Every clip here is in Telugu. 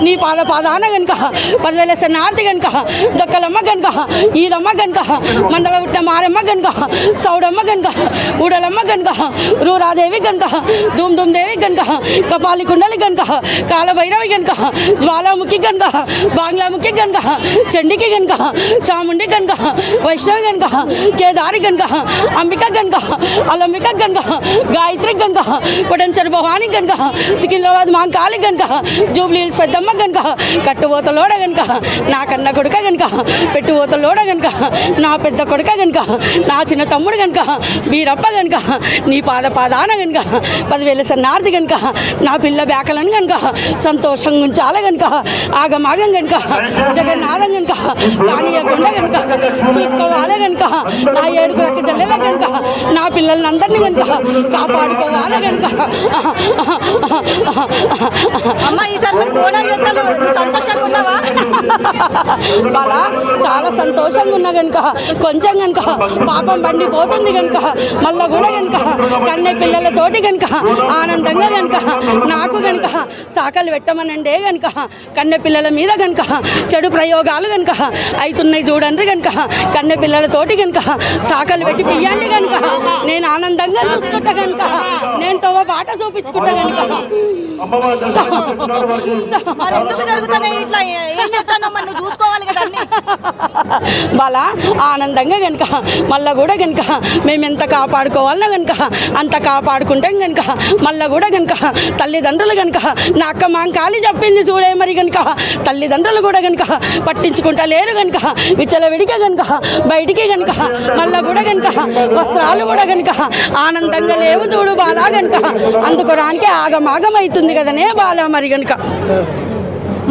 నీ పాదాన కనుక 10,000 శరణార్థి కనుక డొక్కలమ్మ కనుక ఈదమ్మ కనుక మందల పుట్టిన మారమ్మ కనుక సౌడమ్మ కనుక ఊడలమ్మ కనుక రూరాదేవి కనుక ధూమ్ దేవి కనుక కపాలి కుండలి కనుక కాలభైరవి కనుక జ్వాలాముఖి కనుక బాంగ్లాముఖి కనుక చండికి కనుక చాముండి కనుక వైష్ణవి కనుక కేదారి కనుక అంబిక కనుక అలంబిక కనుక గాయత్రి కనుక కొడంచర్ భవాని కనుక సికింద్రాబాద్ మాంకాళి కనుక జూబ్లీ హిల్స్ పెద్దమ్మ కనుక కట్టుబోతలోడ కనుక నా కన్న కొడుక కనుక పెట్టుబోతలోడ కనుక నా పెద్ద కొడుక కనుక నా చిన్న తమ్ముడు కనుక వీరప్ప కనుక నీ పాదాన కనుక 10,000 శరణార్థి కనుక నా పిల్ల బ్యాకలను కనుక సంతోషంగా ఉంచాల కనుక ఆగమాగం కనుక జగన్నాథం కనుక కానీయకుండ కనుక చూసుకోవాలి కనుక నా 7 రక్క చెల్లెల కనుక నా పిల్లలందరినీ కనుక కాపాడుకోవాలి కనుక అమ్మ ఈసారి మరి బోనాలు చేస్తాను సంతోషంగా ఉన్నావా? బాలా చాలా సంతోషంగా ఉన్నా కనుక కొంచెం కనుక పాపం బండి పోతుంది కనుక మళ్ళా కూడా కనుక కన్నె పిల్లలతోటి కనుక ఆనందంగా కనుక నాకు కనుక సాకలు పెట్టమనండే కనుక కన్నె పిల్లల మీద కనుక చెడు ప్రయోగాలు కనుక అవుతున్నాయి చూడండి కనుక కన్నె పిల్లలతోటి కనుక సాకలు పెట్టి పియ్యండి కనుక నేను ఆనందంగా చూసుకుంటా కనుక నేను తవ బాట చూపించుకుంటా కనుక ఎందుకు జరుగుతున్నాయి ఇట్లా? ఏం చెప్తానో మరి నువ్వు చూసుకోవాలి కదా అన్ని. బాలా ఆనందంగా కనుక మళ్ళా కూడా కనుక మేము ఎంత కాపాడుకోవాలన్నా కనుక అంత కాపాడుకుంటాం కనుక మళ్ళా కూడా కనుక తల్లిదండ్రులు కనుక నా అక్క మాంకాళి చెప్పింది చూడే మరి కనుక తల్లిదండ్రులు కూడా కనుక పట్టించుకుంటా లేరు కనుక విచ్చలవిడిగా కనుక బయటికి కనుక మళ్ళా కూడా కనుక వస్త్రాలు కూడా కనుక ఆనందంగా లేవు చూడు బాలా కనుక అందుకోడానికి ఆగమాగం అవుతుంది కదనే బాలా మరి కనుక.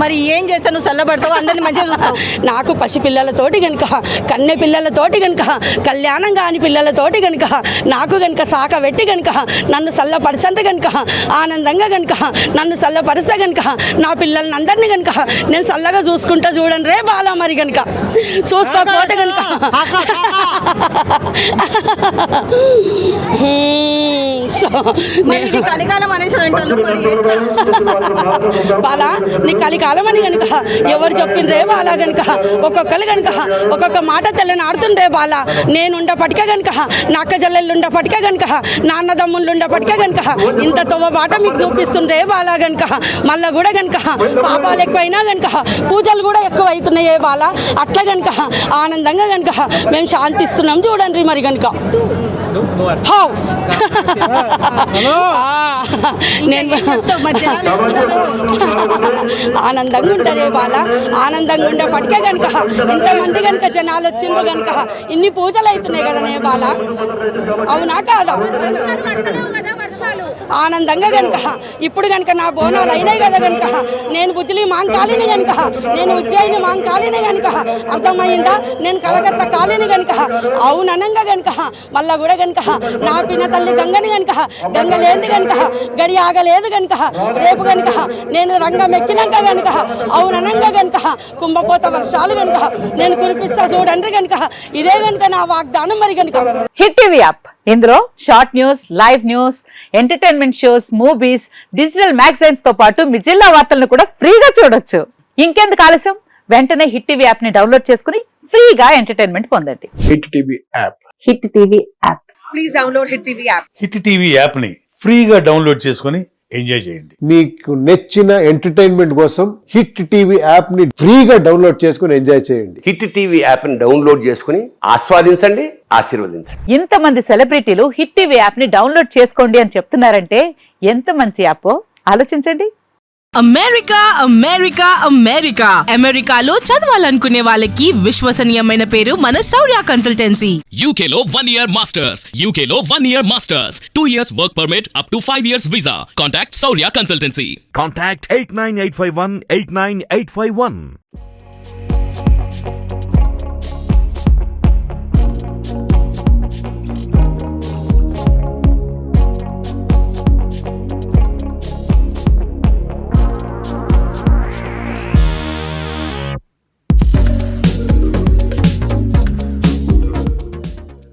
మరి ఏం చేస్తావు? నువ్వు చల్లబడతావు, అందరినీ మంచిగా చూస్తావు. నాకు పసిపిల్లలతోటి కనుక కన్నె పిల్లలతోటి కనుక కళ్యాణం కాని పిల్లలతోటి కనుక నాకు కనుక సాక పెట్టి కనుక నన్ను చల్లపరచండి కనుక ఆనందంగా కనుక నన్ను చల్లపరిస్తే కనుక నా పిల్లల్ని అందరినీ కనుక నేను చల్లగా చూసుకుంటా చూడండి రే బాలా మరి కనుక చూసుకోకపోతే కనుక కలికాలం అనేసి బాలా నీ కలికాలం అని కనుక ఎవరు చెప్పిండ్రే బాలా కనుక ఒక్కొక్కరు కనుక ఒక్కొక్క మాట తెల్లని ఆడుతుండ్రే బాలా నేనుండపటిక కనుక నా అక్క చెల్లెళ్ళుండపటిక కనుక నాన్న తమ్ముళ్ళుండపటిక కనుక ఇంత తొవ్వ బాట మీకు చూపిస్తుండ్రే బాలా కనుక మళ్ళా కూడా కనుక పాపాలు ఎక్కువైనా కనుక పూజలు కూడా ఎక్కువ అవుతున్నాయే బాలా అట్లా కనుక ఆనందంగా కనుక మేము శాంతిస్తున్నాం చూడండి మరి కనుక నేను ఆనందంగా ఉంటారే బాలా ఆనందంగా ఉండేపటికే కనుక ఇంతమంది కనుక జనాలు వచ్చిండ్రు కనుక ఇన్ని పూజలు అవుతున్నాయి కదనే బాలా అవునా కాదా? ఆనందంగా కనుక ఇప్పుడు కనుక నా బోనాలు అయినాయి కదా కనుక నేను బుజ్జిలి మాంకాళిని కనుక నేను ఉజ్జయిని మాంకాళిని కనుక అర్థమైందా? నేను కలకత్తా కాళిని కనుక అవుననంగా కనుక మళ్ళా కూడా కనుక నా పిన తల్లి గంగని కనుక గంగ లేని కనుక గడి ఆగలేదు కనుక రేపు కనుక నేను రంగం ఎక్కినాక కనుక అవుననంగా కనుక కుంభపోత వర్షాలు కనుక నేను కురిపిస్తా చూడండి కనుక ఇదే కనుక నా వాగ్దానం మరి కనుక. హిట్ టీవీ యాప్ ఇందులో short news, live news, entertainment shows, movies, digital magazines తో పాటు మీ జిల్లా వార్తలను కూడా ఫ్రీగా చూడొచ్చు. ఇంకెందుకు ఆలస్యం? వెంటనే హిట్ టీవీ యాప్ ని డౌన్లోడ్ చేసుకుని ఫ్రీగా ఎంటర్టైన్మెంట్ పొందండి. Hit TV app. Hit TV app. Please download hit TV app. Hit TV app ని ఫ్రీగా డౌన్లోడ్ చేసుకుని ఎంజాయ్ చేయండి. మీకు నచ్చిన ఎంటర్టైన్మెంట్ కోసం హిట్ టీవీ యాప్ ని ఫ్రీగా డౌన్లోడ్ చేసుకుని ఎంజాయ్ చేయండి. హిట్ టీవీ యాప్ ని డౌన్లోడ్ చేసుకుని ఆస్వాదించండి, ఆశీర్వదించండి. ఇంతమంది సెలబ్రిటీలు హిట్ టీవీ యాప్ ని డౌన్లోడ్ చేసుకోండి అని చెప్తున్నారంటే ఎంత మంచి యాప్ ఆలోచించండి. అమెరికా అమెరికా అమెరికా అమెరికాలో చదవాలనుకునే వాళ్ళకి విశ్వసనీయమైన పేరు మన శౌర్య కన్సల్టెన్సీ. UK లో 1 year masters, UK లో 1 year masters, 2 years work permit up to 5 years visa. Contact Saurya Consultancy. Contact 89851 89851.